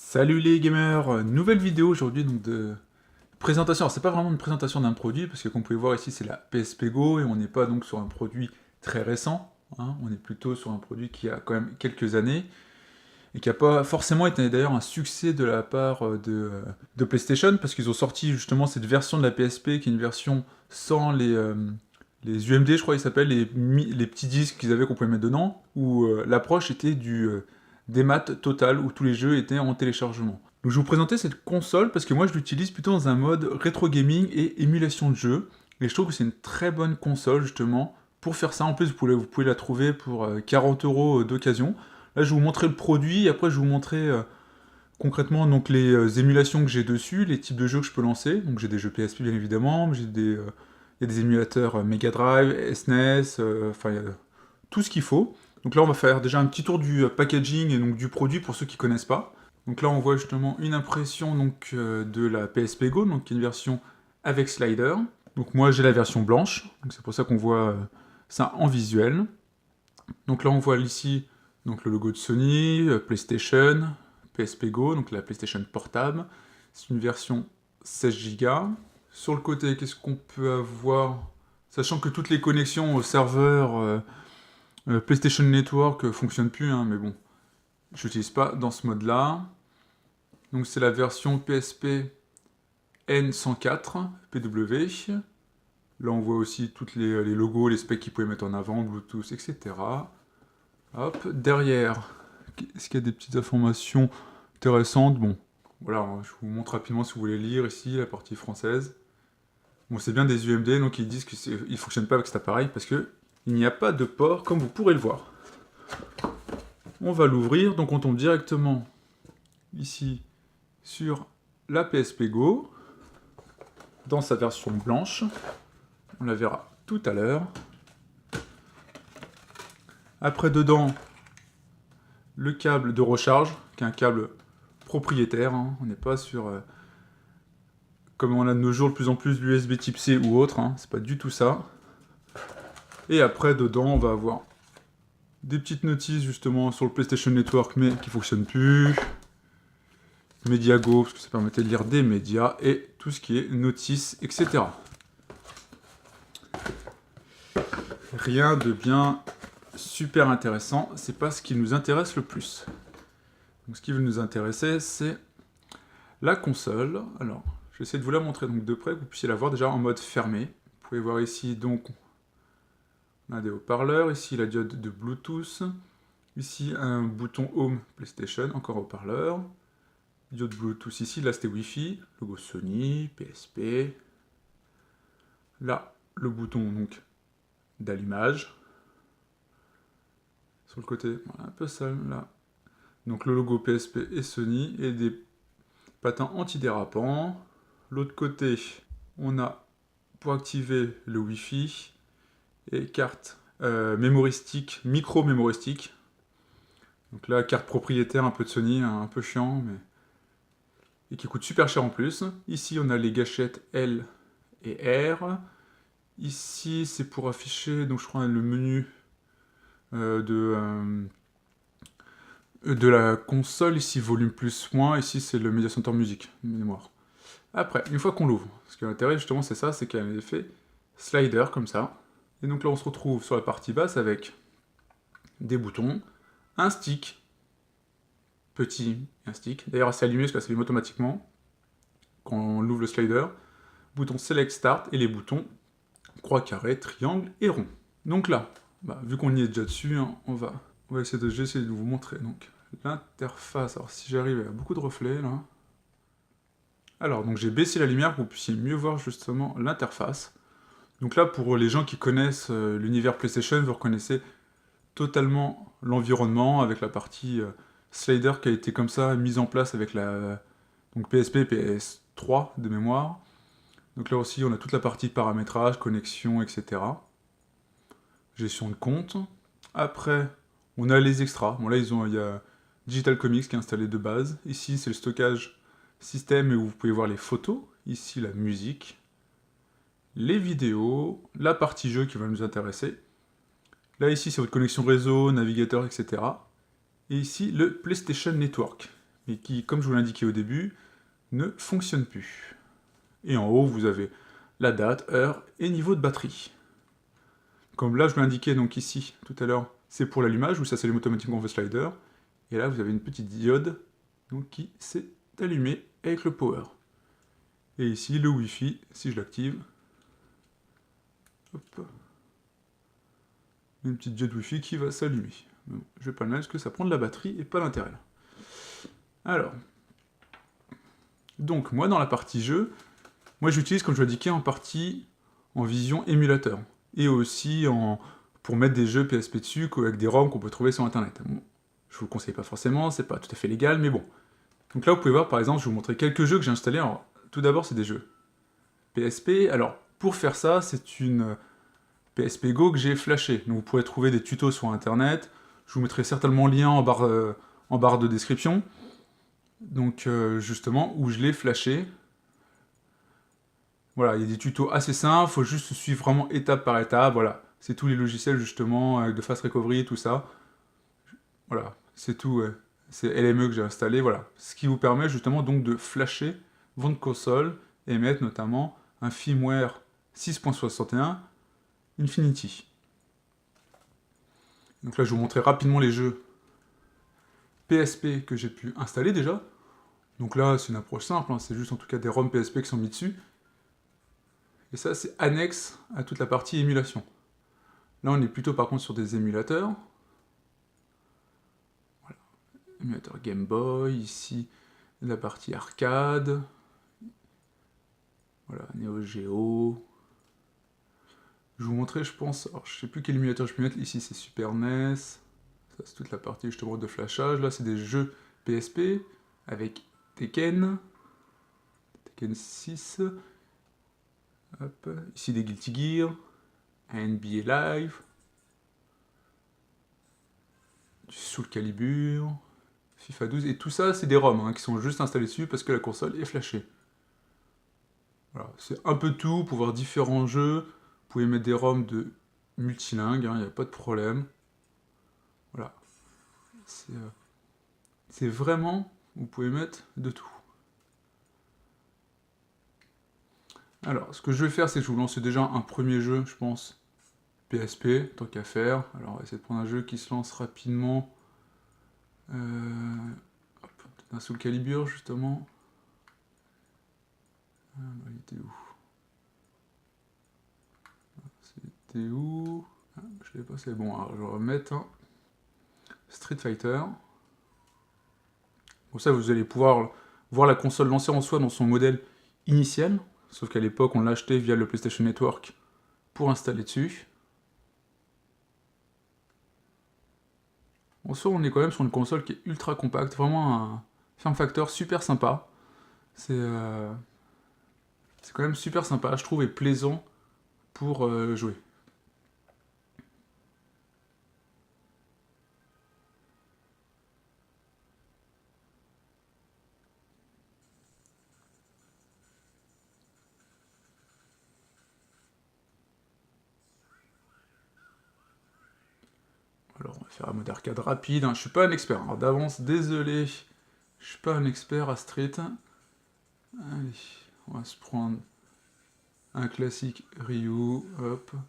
Salut les gamers, nouvelle vidéo aujourd'hui donc de présentation. Alors c'est pas vraiment une présentation d'un produit parce que comme vous pouvez voir ici c'est la PSP Go et on n'est pas donc sur un produit très récent, hein. On est plutôt sur un produit qui a quand même quelques années et qui n'a pas forcément été d'ailleurs un succès de la part de PlayStation parce qu'ils ont sorti justement cette version de la PSP qui est une version sans les UMD je crois ils s'appellent, les petits disques qu'ils avaient qu'on pouvait mettre dedans où l'approche était du démat total où tous les jeux étaient en téléchargement. Donc je vais vous présenter cette console parce que moi je l'utilise plutôt dans un mode rétro gaming et émulation de jeux. Et je trouve que c'est une très bonne console justement pour faire ça. En plus vous pouvez la trouver pour 40 € d'occasion. Là je vais vous montrer le produit et après je vais vous montrer concrètement donc les émulations que j'ai dessus, les types de jeux que je peux lancer. Donc j'ai des jeux PSP bien évidemment, il y a des émulateurs Mega Drive, SNES, enfin il y a tout ce qu'il faut. Donc là, on va faire déjà un petit tour du packaging et donc du produit pour ceux qui ne connaissent pas. Donc là, on voit justement une impression donc, de la PSP Go, donc qui est une version avec slider. Donc moi, j'ai la version blanche, donc c'est pour ça qu'on voit ça en visuel. Donc là, on voit ici donc, le logo de Sony, PlayStation, PSP Go, donc la PlayStation portable. C'est une version 16 Go. Sur le côté, qu'est-ce qu'on peut avoir? Sachant que toutes les connexions au serveur PlayStation Network fonctionne plus, hein, mais bon, je l'utilise pas dans ce mode-là. Donc c'est la version PSP N104 PW. Là on voit aussi tous les logos, les specs qu'ils pouvaient mettre en avant, Bluetooth, etc. Hop, derrière, est-ce qu'il y a des petites informations intéressantes? Bon, voilà, je vous montre rapidement si vous voulez lire ici la partie française. Bon, c'est bien des UMD, donc ils disent qu'ils ne fonctionnent pas avec cet appareil parce que il n'y a pas de port, comme vous pourrez le voir. On va l'ouvrir, donc on tombe directement ici sur la PSP Go, dans sa version blanche. On la verra tout à l'heure. Après, dedans, le câble de recharge, qui est un câble propriétaire. Hein. On n'est pas sur... comme on a de nos jours de plus en plus l'USB type C ou autre, hein. C'est pas du tout ça. Et après, dedans, on va avoir des petites notices justement sur le PlayStation Network, mais qui ne fonctionnent plus. Mediago, parce que ça permettait de lire des médias, et tout ce qui est notices, etc. Rien de bien super intéressant, c'est pas ce qui nous intéresse le plus. Donc ce qui veut nous intéresser, c'est la console. Alors, je vais essayer de vous la montrer donc de près, que vous puissiez la voir déjà en mode fermé. Vous pouvez voir ici donc on a des haut-parleurs, ici la diode de Bluetooth, ici un bouton Home PlayStation, encore haut-parleur, diode Bluetooth ici, là c'était Wi-Fi, logo Sony, PSP, là le bouton donc d'allumage, sur le côté, voilà, un peu sale là, donc le logo PSP et Sony, et des patins antidérapants. L'autre côté, on a pour activer le Wi-Fi, et carte mémoristique, micro-mémoristique. Donc là, carte propriétaire un peu de Sony, hein, un peu chiant, mais... et qui coûte super cher en plus. Ici, on a les gâchettes L et R. Ici, c'est pour afficher, donc je crois, le menu de la console. Ici, volume plus moins. Ici, c'est le Media Center Music, mémoire. Après, une fois qu'on l'ouvre, ce qui est l'intérêt, justement, c'est ça, c'est qu'il y a un effet slider, comme ça. Et donc là, on se retrouve sur la partie basse avec des boutons, un stick, petit, un stick, d'ailleurs assez allumé parce que ça s'allume automatiquement quand on ouvre le slider, bouton Select Start et les boutons croix, carré, triangle et rond. Donc là, vu qu'on y est déjà dessus, hein, on va essayer j'essaie de vous montrer donc l'interface. Alors si j'arrive, il y a beaucoup de reflets là. Alors donc j'ai baissé la lumière pour que vous puissiez mieux voir justement l'interface. Donc là, pour les gens qui connaissent l'univers PlayStation, vous reconnaissez totalement l'environnement avec la partie slider qui a été comme ça mise en place avec la donc PSP, PS3 de mémoire. Donc là aussi, on a toute la partie paramétrage, connexion, etc. Gestion de compte. Après, on a les extras. Bon là, il y a Digital Comics qui est installé de base. Ici, c'est le stockage système où vous pouvez voir les photos. Ici, la musique. Les vidéos, la partie jeu qui va nous intéresser. Là, ici, c'est votre connexion réseau, navigateur, etc. Et ici, le PlayStation Network. mais qui, comme je vous l'indiquais au début, ne fonctionne plus. Et en haut, vous avez la date, heure et niveau de batterie. Comme là, je vous l'indiquais donc ici, tout à l'heure, c'est pour l'allumage, où ça s'allume automatiquement votre slider. Et là, vous avez une petite diode donc, qui s'est allumée avec le power. Et ici, le Wi-Fi, si je l'active, une petite diode Wi-Fi qui va s'allumer. Bon, je vais pas le mettre parce que ça prend de la batterie et pas l'intérêt. Alors, donc moi dans la partie jeu, moi j'utilise, comme je l'ai indiqué, en partie en vision émulateur. Et aussi pour mettre des jeux PSP dessus avec des ROM qu'on peut trouver sur internet. Bon, je vous le conseille pas forcément, c'est pas tout à fait légal, mais bon. Donc là vous pouvez voir par exemple, je vais vous montrer quelques jeux que j'ai installés. Alors, tout d'abord c'est des jeux PSP. Alors pour faire ça, c'est une PSP Go que j'ai flashé. Donc vous pourrez trouver des tutos sur internet. Je vous mettrai certainement le lien en barre de description. Donc justement, où je l'ai flashé. Voilà, il y a des tutos assez simples, il faut juste suivre vraiment étape par étape. Voilà, c'est tous les logiciels justement, avec de fast recovery, tout ça. Voilà, c'est tout. C'est LME que j'ai installé, voilà. Ce qui vous permet justement donc de flasher votre console et mettre notamment un firmware 6.61 Infinity. Donc là, je vous montrer rapidement les jeux PSP que j'ai pu installer déjà. Donc là, c'est une approche simple, hein, c'est juste en tout cas des ROM PSP qui sont mis dessus. Et ça, c'est annexe à toute la partie émulation. Là, on est plutôt par contre sur des émulateurs. Voilà. Émulateur Game Boy, ici, la partie arcade. Voilà, Neo Geo. Je vais vous montrer, je pense, alors je sais plus quel émulateur je peux mettre. Ici, c'est Super NES. Ça, c'est toute la partie justement de flashage. Là, c'est des jeux PSP avec Tekken 6. Hop. Ici, des Guilty Gear. NBA Live. Du Soul Calibur. FIFA 12. Et tout ça, c'est des ROM hein, qui sont juste installés dessus parce que la console est flashée. Voilà, c'est un peu tout pour voir différents jeux. Vous pouvez mettre des ROM de multilingue, il n'y a pas de problème. Voilà. C'est vraiment, vous pouvez mettre de tout. Alors, ce que je vais faire, c'est que je vais vous lancer déjà un premier jeu, je pense. PSP, tant qu'à faire. Alors, on va essayer de prendre un jeu qui se lance rapidement. Peut-être un Soul Calibur, justement. Ah, bah, il était où? C'était où? Ah, je l'ai pas, c'est bon. Alors, je vais remettre un Street Fighter. Comme ça, vous allez pouvoir voir la console lancée en soi dans son modèle initial. Sauf qu'à l'époque, on l'achetait via le PlayStation Network pour installer dessus. En soi, on est quand même sur une console qui est ultra compacte, vraiment un form factor super sympa. C'est quand même super sympa, je trouve, et plaisant pour jouer. Alors, on va faire un mode arcade rapide. Hein. Je suis pas un expert, alors d'avance, désolé. Je suis pas un expert à Street. Allez, on va se prendre un classique Ryu, hop. En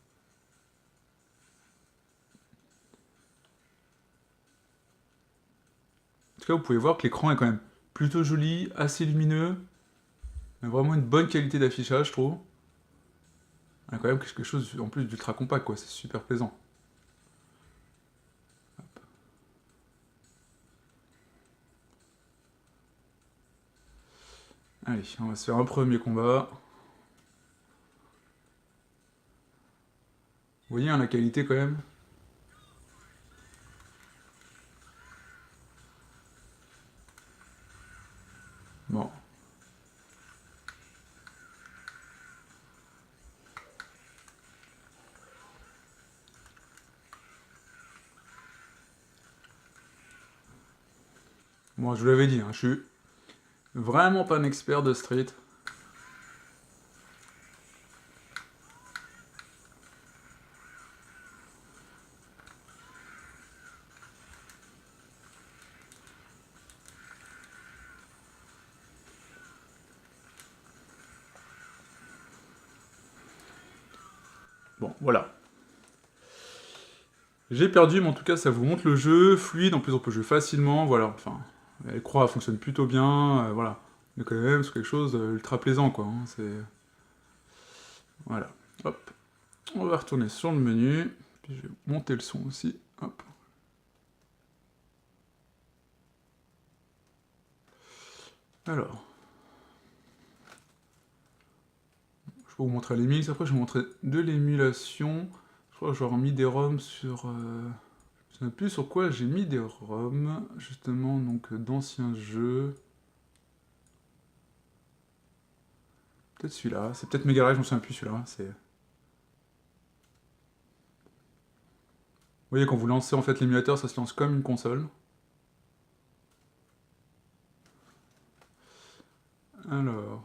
tout cas, vous pouvez voir que l'écran est quand même plutôt joli, assez lumineux. Vraiment une bonne qualité d'affichage, je trouve. Il y a quand même quelque chose en plus d'ultra compact, quoi. C'est super plaisant. Hop. Allez, on va se faire un premier combat. Vous voyez, hein, la qualité quand même. Bon. Bon, je vous l'avais dit, hein, je suis vraiment pas un expert de Street. Bon, voilà. J'ai perdu, mais en tout cas, ça vous montre le jeu, fluide, en plus on peut jouer facilement, voilà, enfin, les croix fonctionnent plutôt bien, voilà. Mais quand même, c'est quelque chose d'ultra plaisant, quoi, hein, c'est... Voilà, hop. On va retourner sur le menu, puis je vais monter le son aussi, hop. Alors... Je vais vous montrer les mix, après je vais vous montrer de l'émulation. Je crois que j'aurais mis des ROMs sur... Je ne sais plus sur quoi j'ai mis des ROMs, justement, donc d'anciens jeux. Peut-être celui-là, c'est peut-être Mega Drive, je me souviens plus celui-là, c'est... Vous voyez, quand vous lancez en fait l'émulateur, ça se lance comme une console. Alors...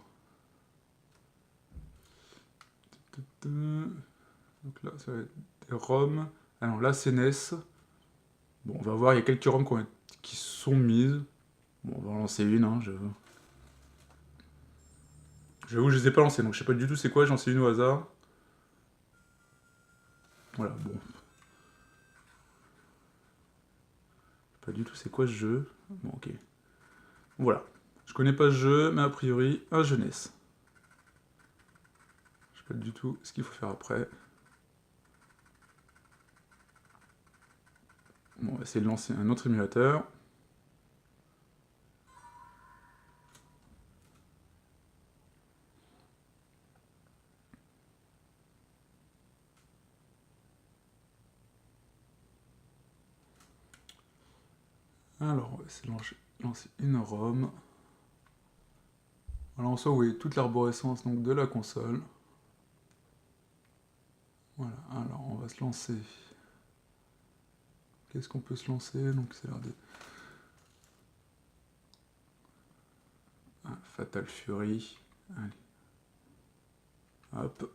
Donc là, ça va être des ROMs. Alors là, c'est NES. Bon, on va voir, il y a quelques ROMs qui sont mises. Bon, on va en lancer une, hein, j'avoue. J'avoue, je les ai pas lancées, donc je sais pas du tout c'est quoi, j'en sais une au hasard. Voilà, bon. Pas du tout c'est quoi ce jeu. Bon, ok. Voilà. Je connais pas ce jeu, mais a priori, un jeunesse. Je sais pas du tout ce qu'il faut faire après. Bon, on va essayer de lancer un autre émulateur. Alors, on va essayer de lancer une ROM. Voilà, en soi, vous voyez toute l'arborescence de la console. Voilà, alors on va se lancer. Qu'est-ce qu'on peut se lancer? Donc c'est l'air de... Ah, Fatal Fury. Allez. Hop.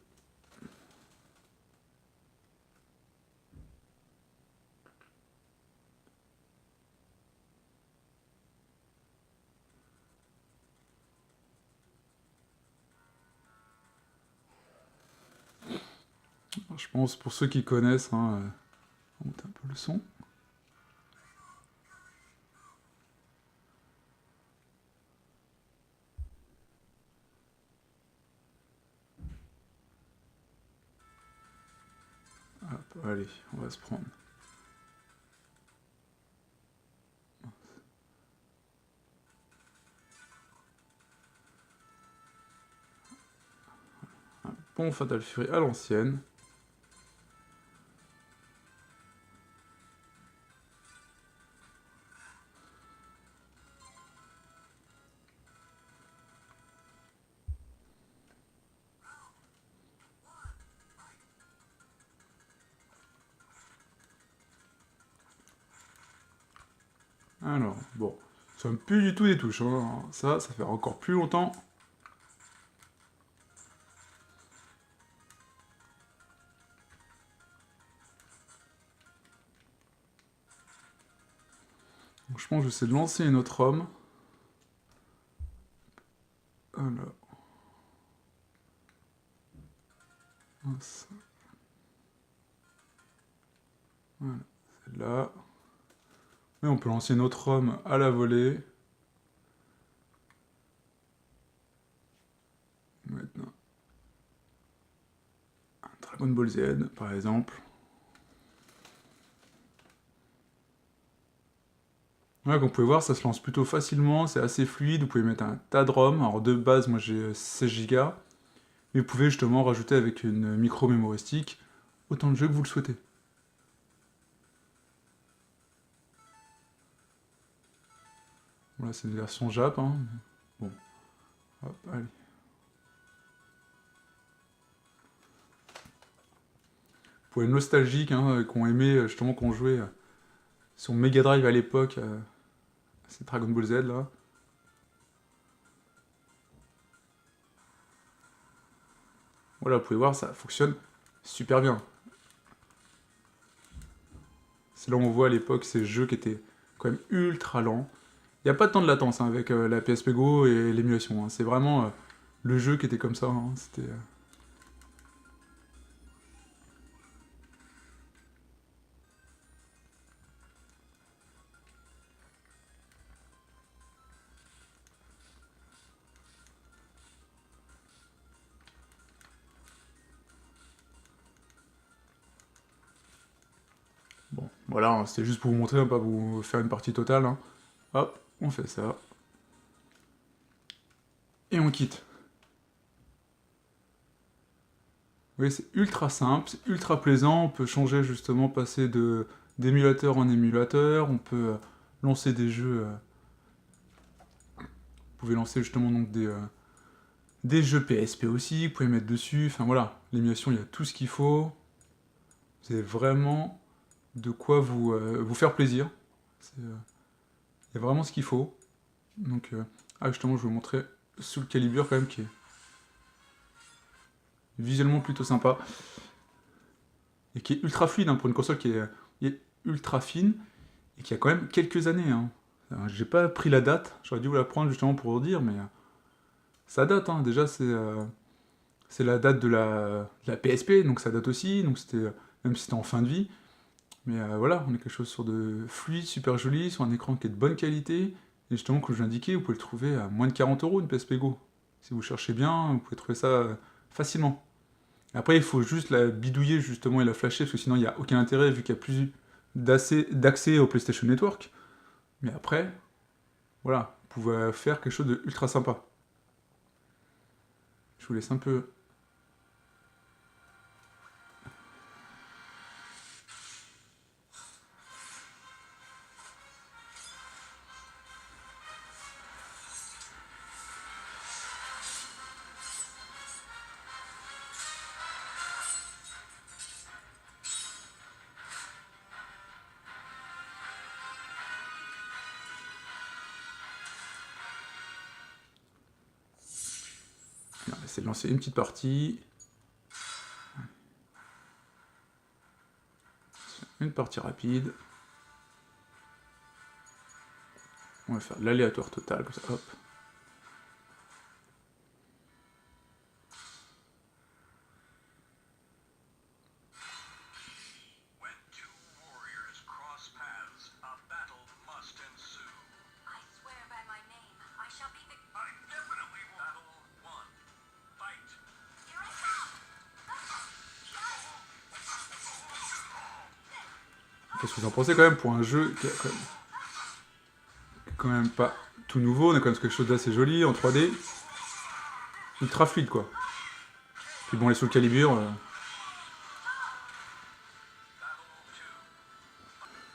Alors, je pense pour ceux qui connaissent, hein, on monte un peu le son. Hop, allez, on va se prendre. Un bon Fatal Fury à l'ancienne. Alors, bon, ça ne plus du tout des touches, hein. Ça fait encore plus longtemps. Donc, je pense que je vais essayer de lancer une autre ROM. Alors. Voilà, celle-là. Et on peut lancer une autre ROM à la volée. Maintenant. Un Dragon Ball Z, par exemple. Ouais, comme vous pouvez voir, ça se lance plutôt facilement, c'est assez fluide, vous pouvez mettre un tas de ROM. Alors de base, moi j'ai 16 Go. Et vous pouvez justement rajouter avec une micro memory stick autant de jeux que vous le souhaitez. Voilà, c'est une version Jap, hein. Bon. Hop, allez. Pour les nostalgiques, hein, qui ont aimé, justement, qu'on jouait sur Mega Drive à l'époque, c'est Dragon Ball Z, là. Voilà, vous pouvez voir, ça fonctionne super bien. C'est là où on voit à l'époque ces jeux qui étaient quand même ultra lents. Il n'y a pas de temps de latence, hein, avec la PSP Go et l'émulation, hein. C'est vraiment le jeu qui était comme ça, hein. C'était... Voilà, hein, c'était juste pour vous montrer, hein, pas vous faire une partie totale. Hein. Hop, on fait ça. Et on quitte. Vous voyez, c'est ultra simple, c'est ultra plaisant, on peut changer justement, passer d'émulateur en émulateur, on peut lancer des jeux, vous pouvez lancer justement donc des jeux PSP aussi, vous pouvez mettre dessus, enfin voilà, l'émulation, il y a tout ce qu'il faut, vous avez vraiment de quoi vous faire plaisir, il y a vraiment ce qu'il faut, donc, justement je vais vous montrer Soul Calibur quand même, qui est visuellement plutôt sympa, et qui est ultra fluide, hein, pour une console qui est ultra fine, et qui a quand même quelques années. Hein. J'ai pas pris la date, j'aurais dû vous la prendre justement pour vous dire, mais ça date, hein. Déjà c'est la date de la PSP, donc ça date aussi, donc c'était même si c'était en fin de vie. Mais voilà, on est quelque chose sur de fluide, super joli, sur un écran qui est de bonne qualité, et justement, comme je l'indiquais, vous pouvez le trouver à moins de 40 € une PSP Go. Si vous cherchez bien, vous pouvez trouver ça facilement. Après, il faut juste la bidouiller justement et la flasher, parce que sinon il n'y a aucun intérêt, vu qu'il n'y a plus d'accès au PlayStation Network. Mais après, voilà, vous pouvez faire quelque chose de ultra sympa. Je vous laisse un peu... On va essayer de lancer une petite partie. Une partie rapide. On va faire l'aléatoire total, comme ça, hop. Qu'est-ce que vous en pensez quand même pour un jeu qui est quand même pas tout nouveau, on a quand même quelque chose d'assez joli en 3D. Ultra fluide quoi. Puis bon, les Soul Calibur.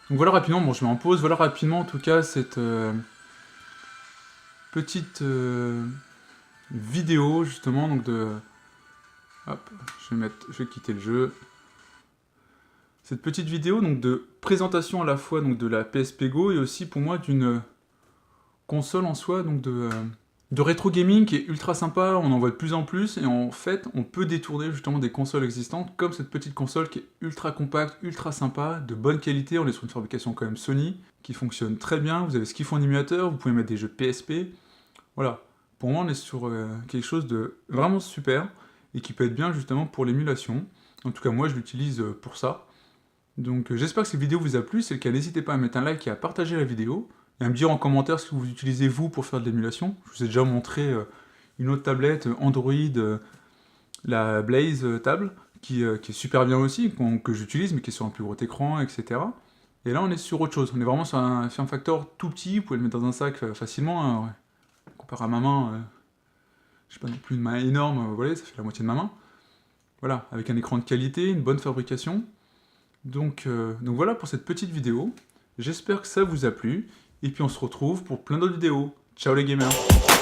Donc voilà rapidement, bon je mets en pause, voilà rapidement en tout cas cette petite vidéo justement donc de... Hop, je vais quitter le jeu. Cette petite vidéo donc de présentation à la fois donc de la PSP Go et aussi pour moi d'une console en soi, donc de rétro gaming qui est ultra sympa, on en voit de plus en plus, et en fait on peut détourner justement des consoles existantes, comme cette petite console qui est ultra compacte, ultra sympa, de bonne qualité, on est sur une fabrication quand même Sony, qui fonctionne très bien, vous avez ce qu'il faut en émulateur, vous pouvez mettre des jeux PSP, voilà. Pour moi on est sur quelque chose de vraiment super, et qui peut être bien justement pour l'émulation, en tout cas moi je l'utilise pour ça. Donc j'espère que cette vidéo vous a plu, si c'est le cas n'hésitez pas à mettre un like et à partager la vidéo, et à me dire en commentaire ce que vous utilisez vous pour faire de l'émulation. Je vous ai déjà montré une autre tablette Android, la Blaze Table, qui est super bien aussi, que j'utilise mais qui est sur un plus gros écran, etc. Et là on est sur autre chose, on est vraiment sur un facteur tout petit, vous pouvez le mettre dans un sac facilement, hein, ouais. Comparé à ma main, j'ai pas non plus une main énorme, vous voyez, ça fait la moitié de ma main. Voilà, avec un écran de qualité, une bonne fabrication. Donc voilà pour cette petite vidéo, j'espère que ça vous a plu, et puis on se retrouve pour plein d'autres vidéos. Ciao les gamers!